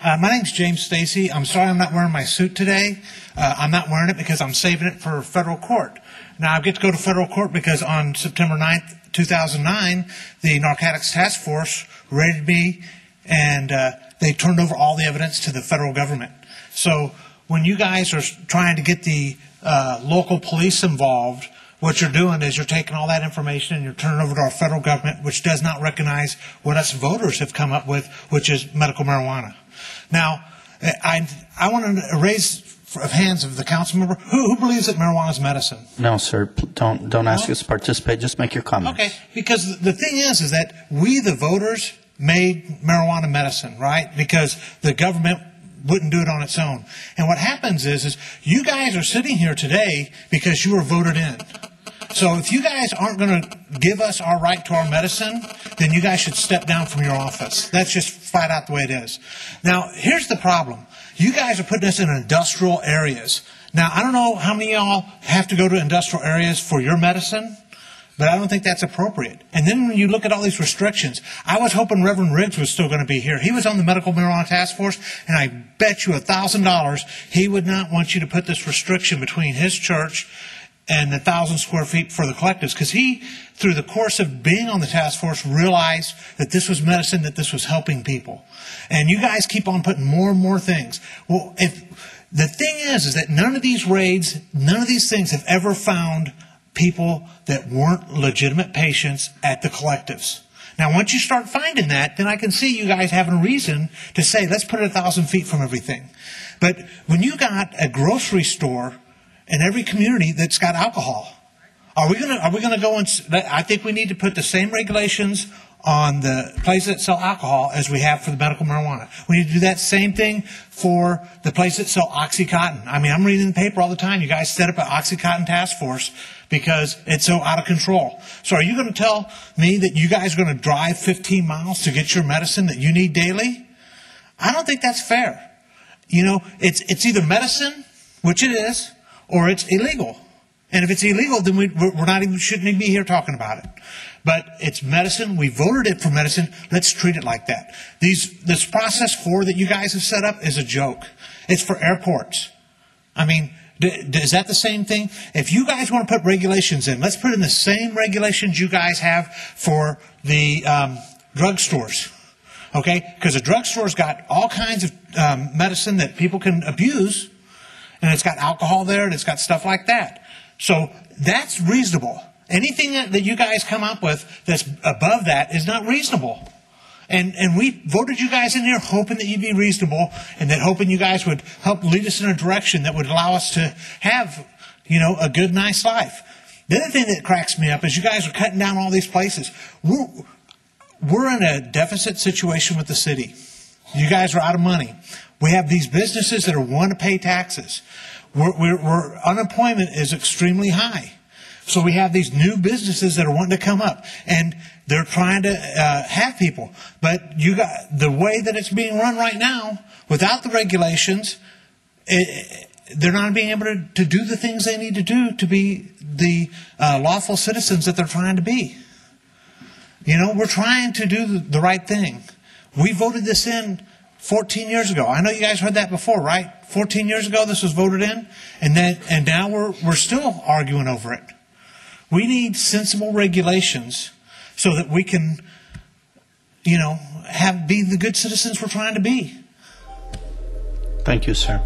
My name's James Stacy. I'm sorry I'm not wearing my suit today. I'm not wearing it because I'm saving it for federal court. Now, I get to go to federal court because on September 9th, 2009, the Narcotics Task Force raided me, and they turned over all the evidence to the federal government. So when you guys are trying to get the local police involved, what you're doing is you're taking all that information and you're turning it over to our federal government, which does not recognize what us voters have come up with, which is medical marijuana. Now, I want to raise of hands of the council member who believes that marijuana is medicine. No, sir. Don't ask us to participate. Just make your comments. Okay, because the thing is that we, the voters, made marijuana medicine, right? Because the government wouldn't do it on its own. And what happens is you guys are sitting here today because you were voted in. So if you guys aren't going to give us our right to our medicine, then you guys should step down from your office. That's just flat out the way it is. Now, here's the problem. You guys are putting us in industrial areas. Now, I don't know how many of y'all have to go to industrial areas for your medicine, but I don't think that's appropriate. And then when you look at all these restrictions, I was hoping Reverend Riggs was still going to be here. He was on the Medical Marijuana Task Force, and I bet you $1,000 he would not want you to put this restriction between his church and the 1,000 square feet for the collectives, because he, through the course of being on the task force, realized that this was medicine, that this was helping people. And you guys keep on putting more and more things. Well, if the thing is that none of these raids, none of these things have ever found people that weren't legitimate patients at the collectives. Now, once you start finding that, then I can see you guys having a reason to say, let's put it 1,000 feet from everything. But when you got a grocery store in every community that's got alcohol, are we gonna go and? I think we need to put the same regulations on the places that sell alcohol as we have for the medical marijuana. We need to do that same thing for the places that sell OxyContin. I mean, I'm reading the paper all the time. You guys set up an OxyContin task force because it's so out of control. So are you going to tell me that you guys are going to drive 15 miles to get your medicine that you need daily? I don't think that's fair. You know, it's either medicine, which it is, or it's illegal. And if it's illegal, then shouldn't even be here talking about it. But it's medicine. We voted it for medicine. Let's treat it like that. This process 4 that you guys have set up is a joke. It's for airports. I mean, is that the same thing? If you guys want to put regulations in, let's put in the same regulations you guys have for the drugstores. Okay? Because the drugstore's got all kinds of medicine that people can abuse, and it's got alcohol there, and it's got stuff like that. So that's reasonable. Anything that you guys come up with that's above that is not reasonable. And we voted you guys in here hoping that you'd be reasonable, and that hoping you guys would help lead us in a direction that would allow us to have, you know, a good, nice life. The other thing that cracks me up is you guys are cutting down all these places. We're in a deficit situation with the city. You guys are out of money. We have these businesses that are wanting to pay taxes. Unemployment is extremely high. So we have these new businesses that are wanting to come up, and they're trying to have people. But the way that it's being run right now, without the regulations, they're not being able to do the things they need to do to be the lawful citizens that they're trying to be. You know, we're trying to do the right thing. We voted this in 14 years ago. I know you guys heard that before, right? 14 years ago this was voted in, and now we're still arguing over it. We need sensible regulations so that we can, you know, be the good citizens we're trying to be. Thank you, sir.